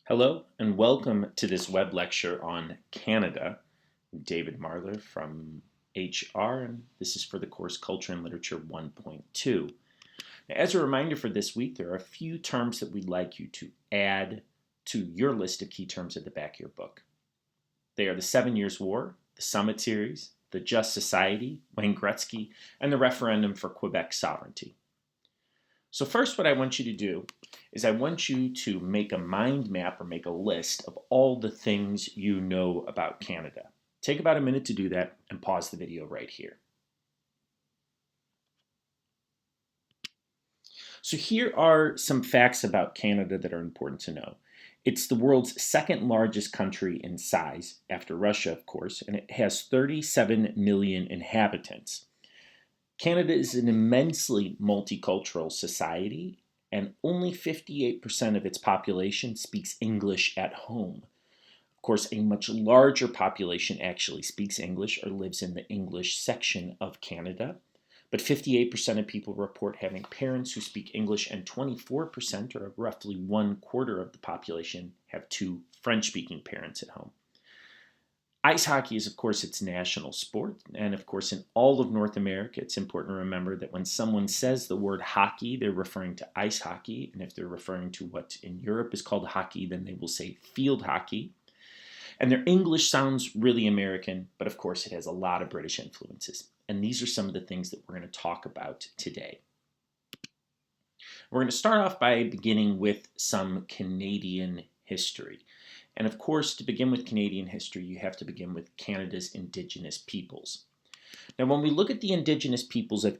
Hello and welcome to this web lecture on Canada. I'm David Marler from HR, and this is for the course Culture and Literature 1.2. Now, as a reminder for this week, there are a few terms that we'd like you to add to your list of key terms at the back of your book. They are the 7 Years' War, the Summit Series, the Just Society, Wayne Gretzky, and the referendum for Quebec sovereignty. So first, what I want you to do is I want you to make a mind map or make a list of all the things you know about Canada. Take about a minute to do that and pause the video right here. So here are some facts about Canada that are important to know. It's the world's second largest country in size, after Russia, of course, and it has 37 million inhabitants. Canada is an immensely multicultural society, and only 58% of its population speaks English at home. Of course, a much larger population actually speaks English or lives in the English section of Canada, but 58% of people report having parents who speak English, and 24%, or roughly 1/4 of the population, have two French-speaking parents at home. Ice hockey is, of course, its national sport. And of course, in all of North America, it's important to remember that when someone says the word hockey, they're referring to ice hockey. And if they're referring to what in Europe is called hockey, then they will say field hockey. And their English sounds really American, but of course, it has a lot of British influences. And these are some of the things that we're going to talk about today. We're going to start off by beginning with some Canadian history. And of course, to begin with Canadian history, you have to begin with Canada's Indigenous peoples. Now, when we look at the Indigenous peoples of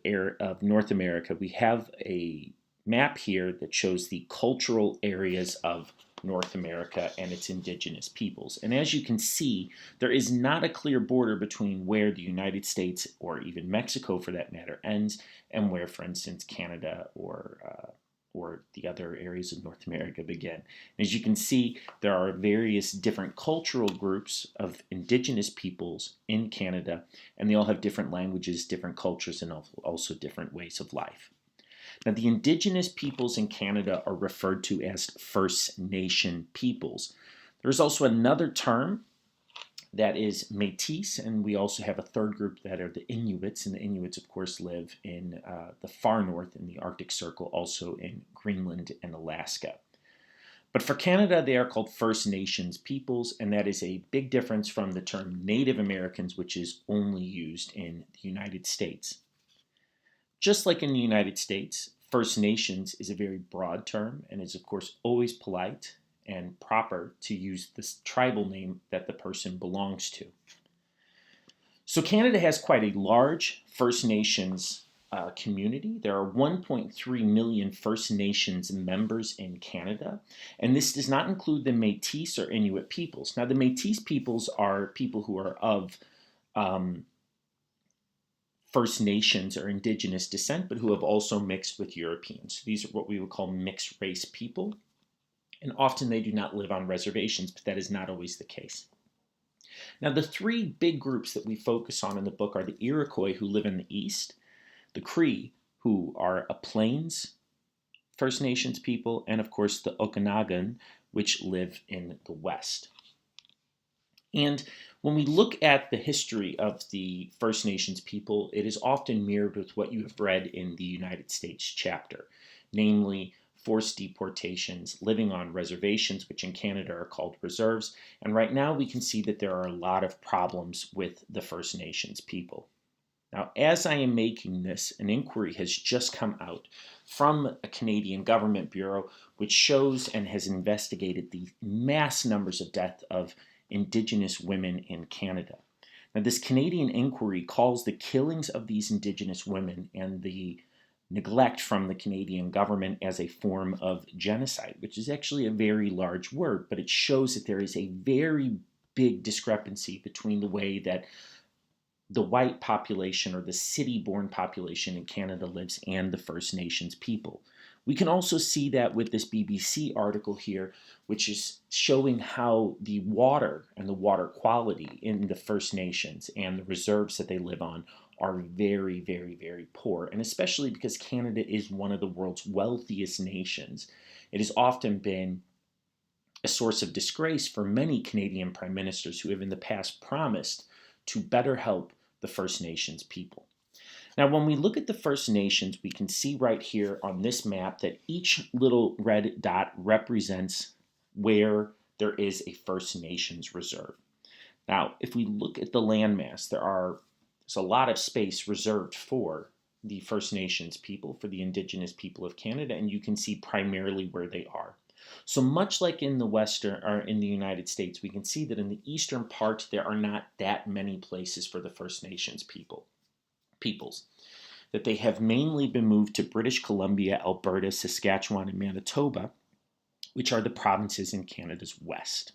North America, we have a map here that shows the cultural areas of North America and its Indigenous peoples. And as you can see, there is not a clear border between where the United States, or even Mexico for that matter, ends and where, for instance, Canada or the other areas of North America begin. As you can see, there are various different cultural groups of Indigenous peoples in Canada, and they all have different languages, different cultures, and also different ways of life. Now, the Indigenous peoples in Canada are referred to as First Nation peoples. There's also another term that is Métis, and we also have a third group that are the Inuits, and the Inuits, of course, live in the far north in the Arctic Circle, also in Greenland and Alaska. But for Canada, they are called First Nations peoples, and that is a big difference from the term Native Americans, which is only used in the United States. Just like in the United States, First Nations is a very broad term and is, of course, always polite and proper to use this tribal name that the person belongs to. So Canada has quite a large First Nations community. There are 1.3 million First Nations members in Canada, and this does not include the Métis or Inuit peoples. Now, the Métis peoples are people who are of First Nations or Indigenous descent, but who have also mixed with Europeans. These are what we would call mixed race people. And often they do not live on reservations, but that is not always the case. Now, the three big groups that we focus on in the book are the Iroquois, who live in the east, the Cree, who are a Plains First Nations people, and of course the Okanagan, which live in the west. And when we look at the history of the First Nations people, it is often mirrored with what you have read in the United States chapter, namely forced deportations, living on reservations, which in Canada are called reserves. And right now we can see that there are a lot of problems with the First Nations people. Now, as I am making this, an inquiry has just come out from a Canadian government bureau which shows and has investigated the mass numbers of death of Indigenous women in Canada. Now, this Canadian inquiry calls the killings of these Indigenous women and the neglect from the Canadian government as a form of genocide, which is actually a very large word, but it shows that there is a very big discrepancy between the way that the white population or the city-born population in Canada lives and the First Nations people. We can also see that with this BBC article here, which is showing how the water and the water quality in the First Nations and the reserves that they live on are very, very, very poor. And especially because Canada is one of the world's wealthiest nations, it has often been a source of disgrace for many Canadian prime ministers who have in the past promised to better help the First Nations people. Now, when we look at the First Nations, we can see right here on this map that each little red dot represents where there is a First Nations reserve. Now, if we look at the landmass, there's a lot of space reserved for the First Nations people, for the Indigenous people of Canada, and you can see primarily where they are. So much like in the Western or in the United States, we can see that in the eastern part there are not that many places for the First Nations peoples. That they have mainly been moved to British Columbia, Alberta, Saskatchewan, and Manitoba, which are the provinces in Canada's west.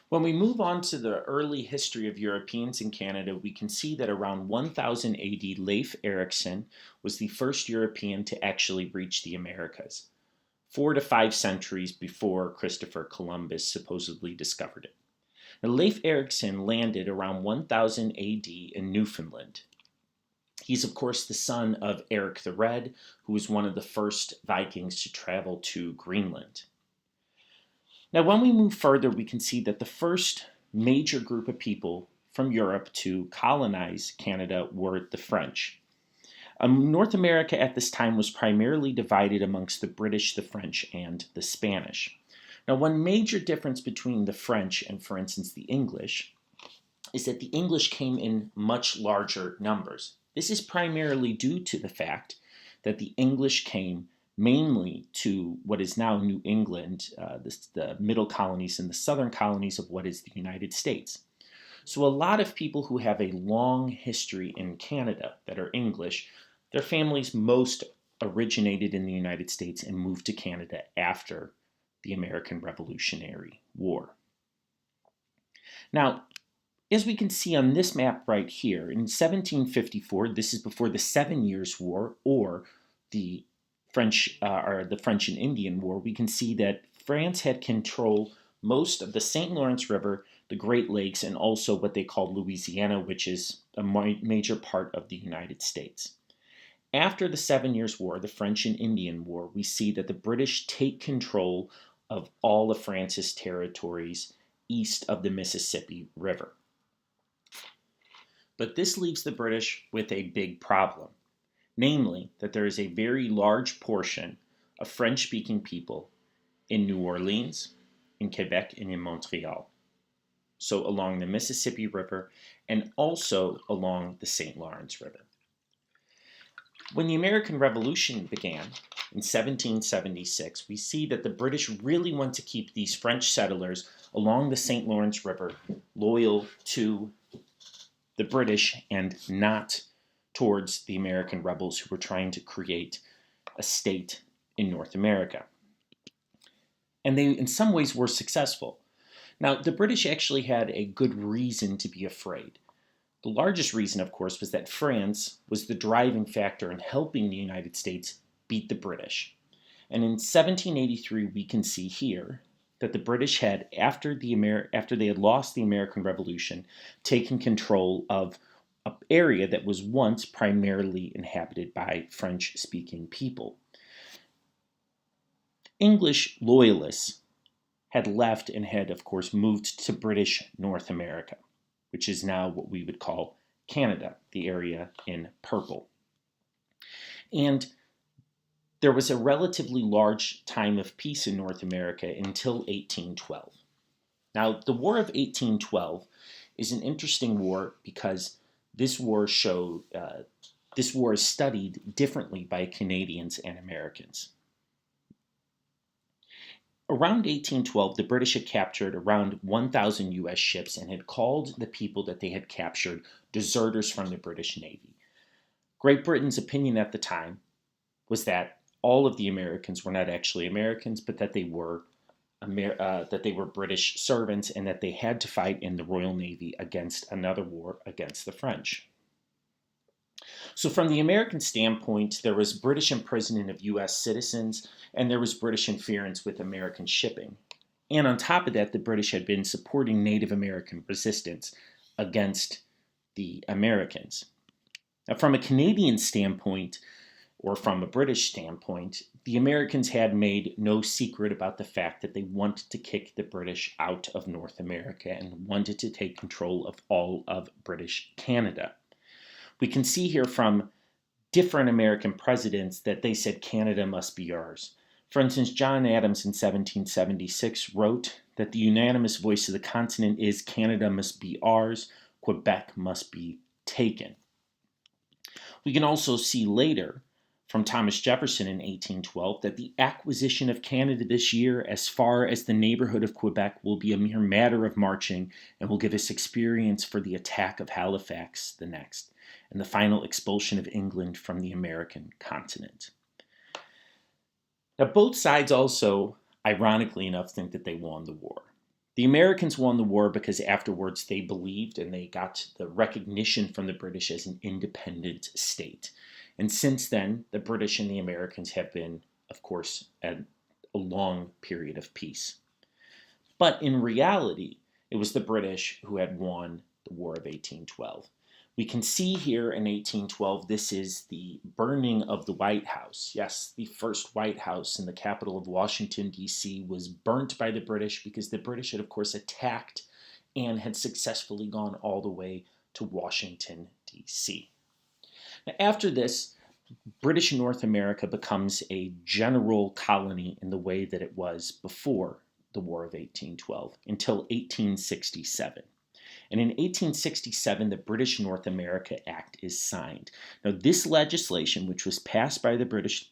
When we move on to the early history of Europeans in Canada, we can see that around 1000 AD, Leif Erikson was the first European to actually reach the Americas, 4 to 5 centuries before Christopher Columbus supposedly discovered it. Now, Leif Erikson landed around 1000 AD in Newfoundland. He's, of course, the son of Eric the Red, who was one of the first Vikings to travel to Greenland. Now, when we move further, we can see that the first major group of people from Europe to colonize Canada were the French. North America at this time was primarily divided amongst the British, the French, and the Spanish. Now, one major difference between the French and, for instance, the English is that the English came in much larger numbers. This is primarily due to the fact that the English came mainly to what is now New England, the middle colonies and the southern colonies of what is the United States. So a lot of people who have a long history in Canada that are English, their families most originated in the United States and moved to Canada after the American Revolutionary War. Now, as we can see on this map right here, in 1754, this is before the 7 Years' War or the French and Indian War, we can see that France had control most of the St. Lawrence River, the Great Lakes, and also what they called Louisiana, which is a major part of the United States. After the 7 Years' War, the French and Indian War, we see that the British take control of all of France's territories east of the Mississippi River. But this leaves the British with a big problem. Namely, that there is a very large portion of French-speaking people in New Orleans, in Quebec, and in Montreal. So along the Mississippi River and also along the St. Lawrence River. When the American Revolution began in 1776, we see that the British really want to keep these French settlers along the St. Lawrence River loyal to the British and not towards the American rebels who were trying to create a state in North America. And they, in some ways, were successful. Now, the British actually had a good reason to be afraid. The largest reason, of course, was that France was the driving factor in helping the United States beat the British. And in 1783, we can see here that the British had, after they had lost the American Revolution, taken control of an area that was once primarily inhabited by French-speaking people. English loyalists had left and had, of course, moved to British North America, which is now what we would call Canada, the area in purple. And there was a relatively large time of peace in North America until 1812. Now, the War of 1812 is an interesting war because this war is studied differently by Canadians and Americans. Around 1812, the British had captured around 1,000 U.S. ships and had called the people that they had captured deserters from the British Navy. Great Britain's opinion at the time was that all of the Americans were not actually Americans, but that they were British servants and that they had to fight in the Royal Navy against another war against the French. So from the American standpoint, there was British imprisonment of U.S. citizens, and there was British interference with American shipping. And on top of that, the British had been supporting Native American resistance against the Americans. Now, from a Canadian standpoint, or from a British standpoint, the Americans had made no secret about the fact that they wanted to kick the British out of North America and wanted to take control of all of British Canada. We can see here from different American presidents that they said Canada must be ours. For instance, John Adams in 1776 wrote that the unanimous voice of the continent is Canada must be ours, Quebec must be taken. We can also see later from Thomas Jefferson in 1812 that the acquisition of Canada this year, as far as the neighborhood of Quebec, will be a mere matter of marching and will give us experience for the attack of Halifax the next, and the final expulsion of England from the American continent. Now, both sides also, ironically enough, think that they won the war. The Americans won the war because afterwards they believed and they got the recognition from the British as an independent state. And since then, the British and the Americans have been, of course, at a long period of peace. But in reality, it was the British who had won the War of 1812. We can see here in 1812, this is the burning of the White House. Yes, the first White House in the capital of Washington, D.C. was burnt by the British because the British had, of course, attacked and had successfully gone all the way to Washington, D.C. Now, after this, British North America becomes a general colony in the way that it was before the War of 1812 until 1867. And in 1867, the British North America Act is signed. Now, this legislation, which was passed by the British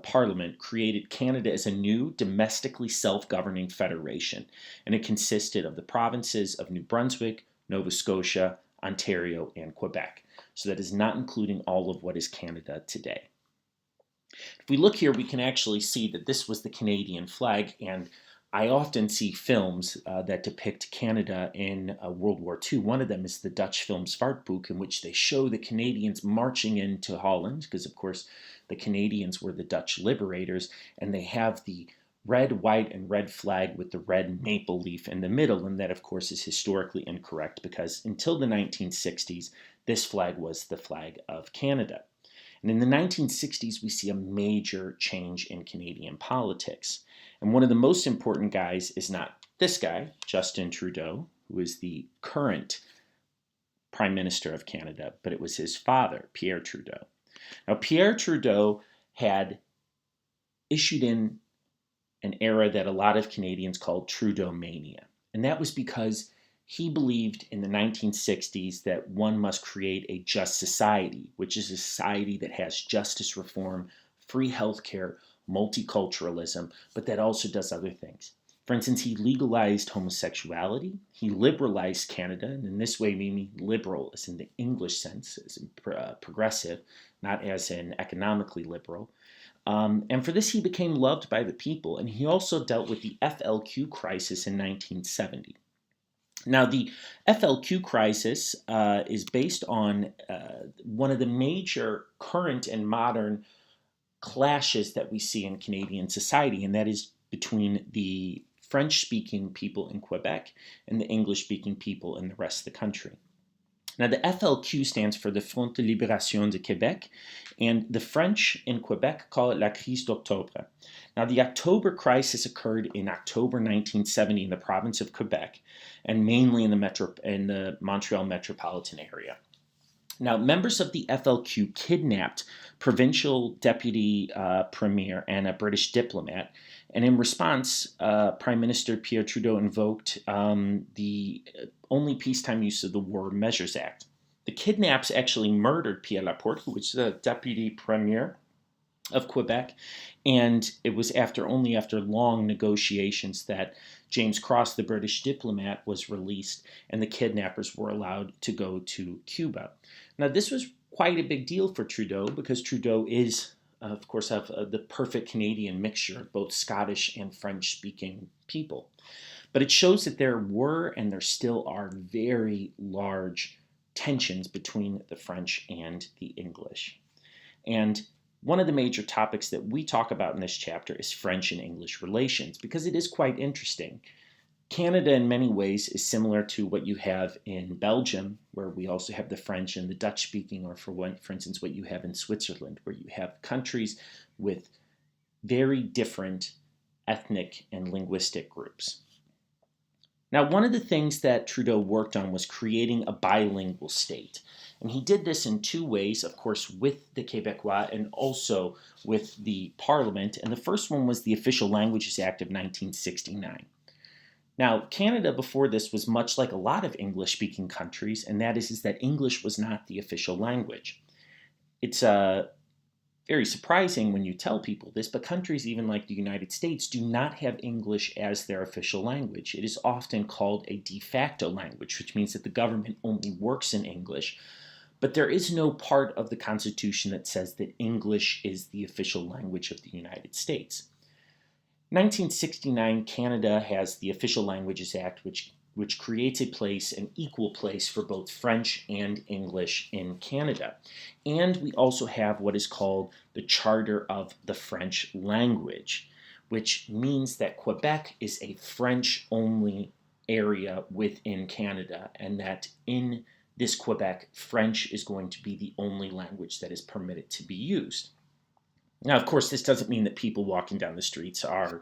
Parliament, created Canada as a new domestically self-governing federation, and it consisted of the provinces of New Brunswick, Nova Scotia, Ontario, and Quebec. So that is not including all of what is Canada today. If we look here, we can actually see that this was the Canadian flag, and I often see films that depict Canada in World War II. One of them is the Dutch film Zwartboek, in which they show the Canadians marching into Holland, because of course the Canadians were the Dutch liberators, and they have the red, white, and red flag with the red maple leaf in the middle, and that of course is historically incorrect because until the 1960s, this flag was the flag of Canada. And in the 1960s, we see a major change in Canadian politics. And one of the most important guys is not this guy, Justin Trudeau, who is the current Prime Minister of Canada, but it was his father, Pierre Trudeau. Now, Pierre Trudeau had issued in an era that a lot of Canadians called Trudeau mania. And that was because he believed in the 1960s that one must create a just society, which is a society that has justice reform, free healthcare, multiculturalism, but that also does other things. For instance, he legalized homosexuality, he liberalized Canada, and in this way we mean liberal as in the English sense, as in progressive, not as in economically liberal. And for this he became loved by the people, and he also dealt with the FLQ crisis in 1970. Now, the FLQ crisis is based on one of the major current and modern clashes that we see in Canadian society, and that is between the French-speaking people in Quebec and the English-speaking people in the rest of the country. Now, the FLQ stands for the Front de Libération de Québec, and the French in Quebec call it la crise d'octobre. Now, the October crisis occurred in October 1970 in the province of Quebec, and mainly in the Montreal metropolitan area. Now, members of the FLQ kidnapped provincial deputy premier and a British diplomat, and in response, Prime Minister Pierre Trudeau invoked the only peacetime use of the War Measures Act. The kidnaps actually murdered Pierre Laporte, who was the deputy premier of Quebec, and it was only after long negotiations that James Cross, the British diplomat, was released and the kidnappers were allowed to go to Cuba. Now, this was quite a big deal for Trudeau because Trudeau is, of course, the perfect Canadian mixture of both Scottish and French-speaking people. But it shows that there were and there still are very large tensions between the French and the English. And one of the major topics that we talk about in this chapter is French and English relations, because it is quite interesting. Canada, in many ways, is similar to what you have in Belgium, where we also have the French and the Dutch speaking, or for instance, what you have in Switzerland, where you have countries with very different ethnic and linguistic groups. Now, one of the things that Trudeau worked on was creating a bilingual state. And he did this in two ways, of course, with the Québécois and also with the Parliament. And the first one was the Official Languages Act of 1969. Now, Canada before this was much like a lot of English-speaking countries, and that is that English was not the official language. It's very surprising when you tell people this, but countries even like the United States do not have English as their official language. It is often called a de facto language, which means that the government only works in English, but there is no part of the Constitution that says that English is the official language of the United States. 1969, Canada has the Official Languages Act, which creates a place, an equal place for both French and English in Canada. And we also have what is called the Charter of the French Language, which means that Quebec is a French-only area within Canada, and that in this Quebec, French is going to be the only language that is permitted to be used. Now, of course, this doesn't mean that people walking down the streets are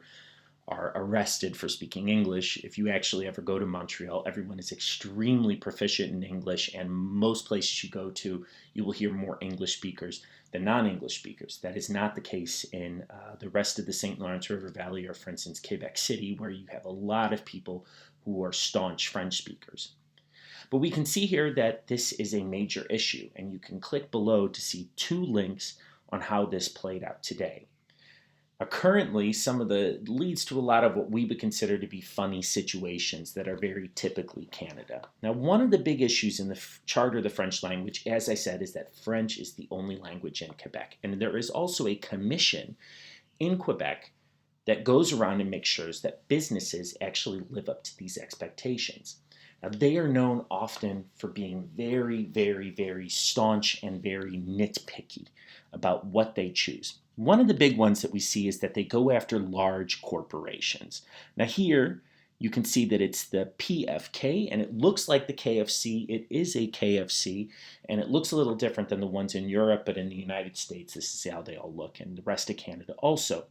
arrested for speaking English. If you actually ever go to Montreal, everyone is extremely proficient in English, and most places you go to, you will hear more English speakers than non-English speakers. That is not the case in the rest of the St. Lawrence River Valley, or for instance, Quebec City, where you have a lot of people who are staunch French speakers. But we can see here that this is a major issue, and you can click below to see two links on how this played out today. Currently, some of the leads to a lot of what we would consider to be funny situations that are very typically Canada. Now, one of the big issues in the Charter of the French language, as I said, is that French is the only language in Quebec. And there is also a commission in Quebec that goes around and makes sure that businesses actually live up to these expectations. Now, they are known often for being very, very, very staunch and very nitpicky about what they choose. One of the big ones that we see is that they go after large corporations. Now here, you can see that it's the PFK, and it looks like the KFC. It is a KFC, and it looks a little different than the ones in Europe, but in the United States, this is how they all look, and the rest of Canada also.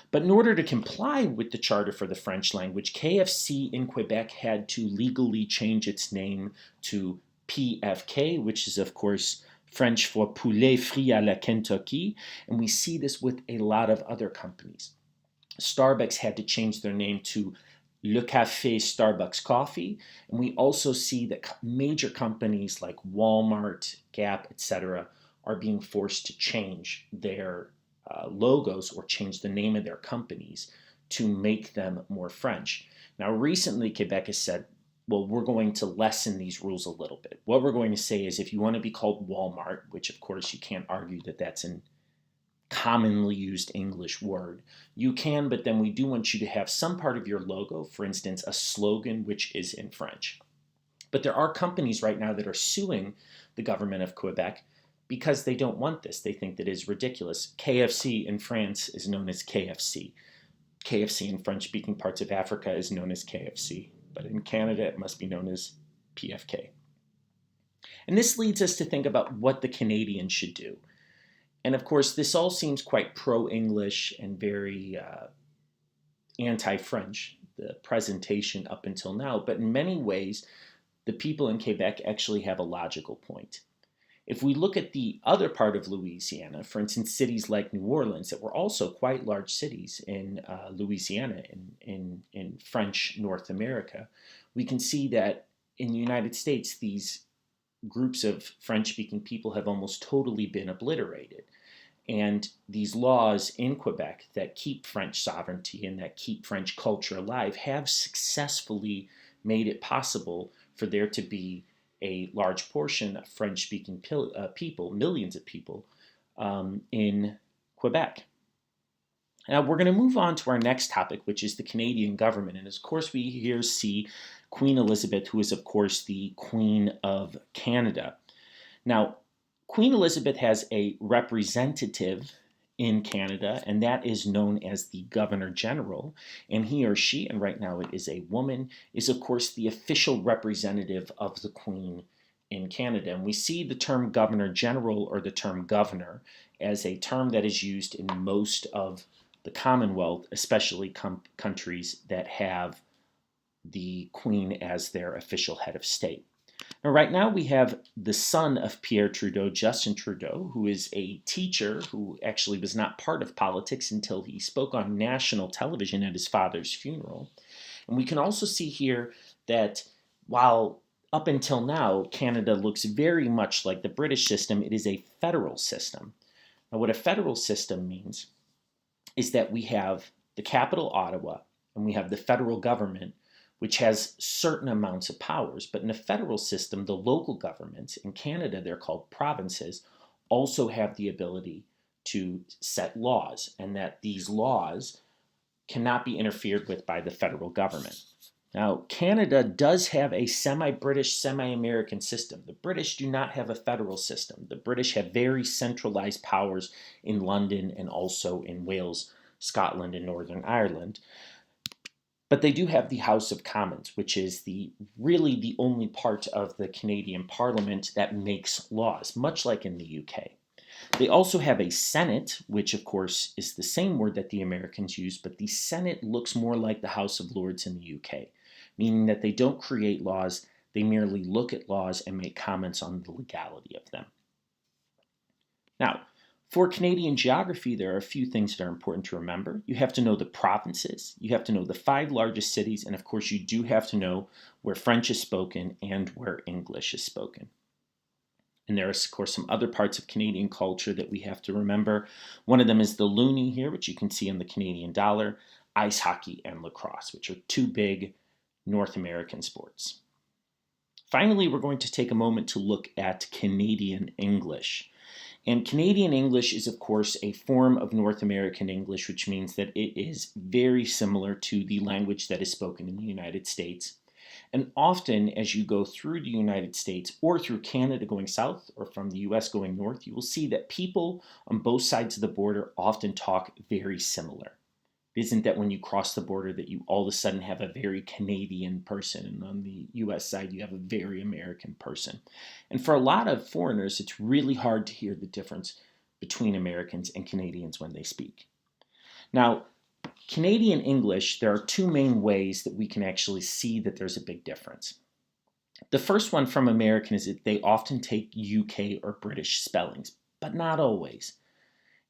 But in order to comply with the Charter for the French language, KFC in Quebec had to legally change its name to PFK, which is, of course, French for Poulet Frit à la Kentucky, and we see this with a lot of other companies. Starbucks had to change their name to Le Café Starbucks Coffee, and we also see that major companies like Walmart, Gap, etc. are being forced to change their logos or change the name of their companies to make them more French. Now, recently, Quebec has said, well, we're going to lessen these rules a little bit. What we're going to say is if you want to be called Walmart, which of course you can't argue that that's a commonly used English word, you can, but then we do want you to have some part of your logo, for instance, a slogan which is in French. But there are companies right now that are suing the government of Quebec because they don't want this. They think that it is ridiculous. KFC in France is known as KFC. KFC in French-speaking parts of Africa is known as KFC. But in Canada, it must be known as PFK. And this leads us to think about what the Canadians should do. And of course, this all seems quite pro-English and very anti-French, the presentation up until now. But in many ways, the people in Quebec actually have a logical point. If we look at the other part of Louisiana, for instance, cities like New Orleans, that were also quite large cities in Louisiana, in French North America, we can see that in the United States, these groups of French-speaking people have almost totally been obliterated. And these laws in Quebec that keep French sovereignty and that keep French culture alive have successfully made it possible for there to be a large portion of French-speaking people, millions of people, in Quebec. Now we're going to move on to our next topic, which is the Canadian government. And of course we here see Queen Elizabeth, who is of course the Queen of Canada. Now, Queen Elizabeth has a representative in Canada, and that is known as the Governor General. And he or she, and right now it is a woman, is of course the official representative of the Queen in Canada. And we see the term Governor General or the term governor as a term that is used in most of the Commonwealth, especially countries that have the Queen as their official head of state. Now, right now we have the son of Pierre Trudeau, Justin Trudeau, who is a teacher who actually was not part of politics until he spoke on national television at his father's funeral. And we can also see here that while up until now Canada looks very much like the British system, it is a federal system. Now, what a federal system means is that we have the capital, Ottawa, and we have the federal government, which has certain amounts of powers. But in a federal system, the local governments, in Canada they're called provinces, also have the ability to set laws, and that these laws cannot be interfered with by the federal government. Now, Canada does have a semi-British, semi-American system. The British do not have a federal system. The British have very centralized powers in London and also in Wales, Scotland, and Northern Ireland. But they do have the House of Commons, which is really the only part of the Canadian Parliament that makes laws, much like in the UK. They also have a Senate, which of course is the same word that the Americans use, but the Senate looks more like the House of Lords in the UK, meaning that they don't create laws, they merely look at laws and make comments on the legality of them. Now, for Canadian geography, there are a few things that are important to remember. You have to know the provinces, you have to know the 5 largest cities, and of course you do have to know where French is spoken and where English is spoken. And there are, of course, some other parts of Canadian culture that we have to remember. One of them is the loonie here, which you can see on the Canadian dollar, ice hockey, and lacrosse, which are 2 big North American sports. Finally, we're going to take a moment to look at Canadian English. And Canadian English is, of course, a form of North American English, which means that it is very similar to the language that is spoken in the United States. And often, as you go through the United States or through Canada going south or from the US going north, you will see that people on both sides of the border often talk very similar. It isn't that when you cross the border that you all of a sudden have a very Canadian person, and on the US side you have a very American person. And for a lot of foreigners, it's really hard to hear the difference between Americans and Canadians when they speak. Now, Canadian English, there are 2 main ways that we can actually see that there's a big difference. The first one from American is that they often take UK or British spellings, but not always.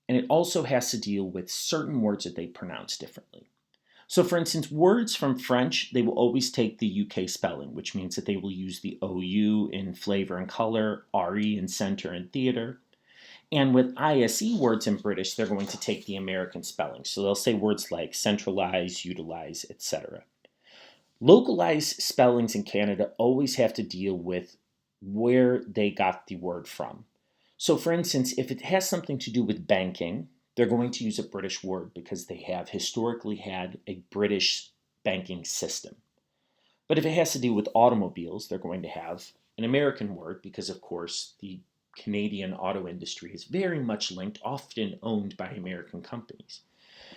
And it also has to deal with certain words that they pronounce differently. So for instance, words from French, they will always take the UK spelling, which means that they will use the OU in flavor and color, RE in center and theater. And with ISE words in British, they're going to take the American spelling. So they'll say words like centralize, utilize, etc. Localized spellings in Canada always have to deal with where they got the word from. So for instance, if it has something to do with banking, they're going to use a British word because they have historically had a British banking system. But if it has to do with automobiles, they're going to have an American word because, of course, the Canadian auto industry is very much linked, often owned by American companies.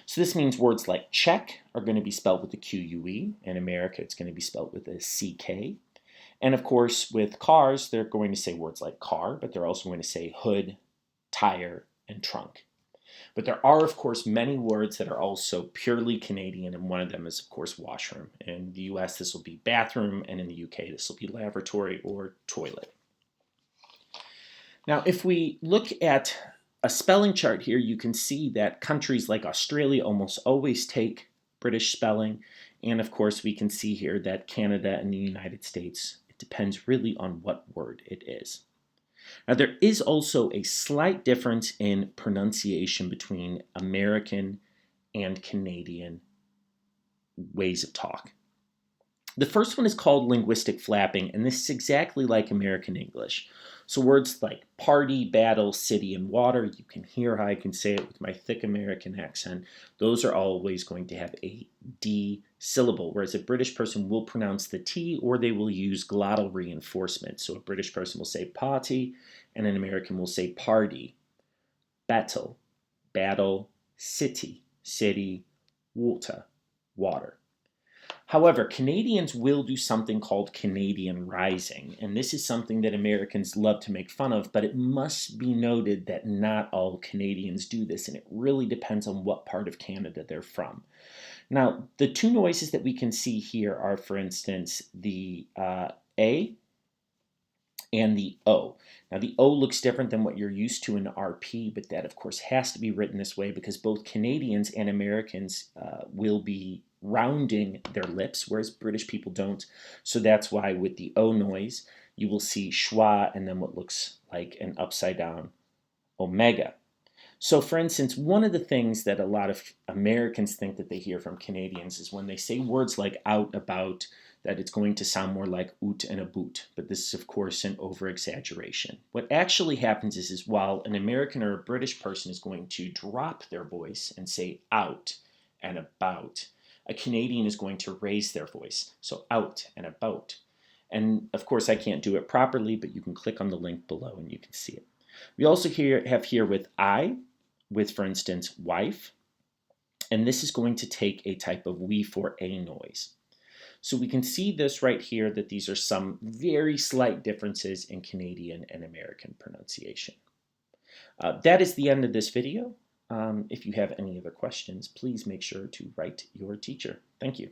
So this means words like check are going to be spelled with a QUE. In America, it's going to be spelled with a CK. And of course, with cars, they're going to say words like car, but they're also going to say hood, tire, and trunk. But there are, of course, many words that are also purely Canadian, and one of them is, of course, washroom. In the US, this will be bathroom, and in the UK, this will be lavatory or toilet. Now, if we look at a spelling chart here, you can see that countries like Australia almost always take British spelling. And of course, we can see here that Canada and the United States, it depends really on what word it is. Now, there is also a slight difference in pronunciation between American and Canadian ways of talk. The first one is called linguistic flapping, and this is exactly like American English. So words like party, battle, city, and water, you can hear how I can say it with my thick American accent. Those are always going to have a D syllable, whereas a British person will pronounce the T, or they will use glottal reinforcement. So a British person will say party, and an American will say party, battle, battle, city, city, water, water. However, Canadians will do something called Canadian rising, and this is something that Americans love to make fun of, but it must be noted that not all Canadians do this, and it really depends on what part of Canada they're from. Now, the two noises that we can see here are, for instance, the A and the O. Now, the O looks different than what you're used to in RP, but that, of course, has to be written this way because both Canadians and Americans will be rounding their lips, whereas British people don't. So that's why with the O noise, you will see schwa and then what looks like an upside down omega. So, for instance, one of the things that a lot of Americans think that they hear from Canadians is when they say words like out, about, that it's going to sound more like oot and a boot. But this is, of course, an over-exaggeration. What actually happens is while an American or a British person is going to drop their voice and say out and about, a Canadian is going to raise their voice. So out and about. And, of course, I can't do it properly, but you can click on the link below and you can see it. We also have here with I, with, for instance, wife, and this is going to take a type of we for a noise. So we can see this right here that these are some very slight differences in Canadian and American pronunciation. That is the end of this video. If you have any other questions, please make sure to write your teacher. Thank you.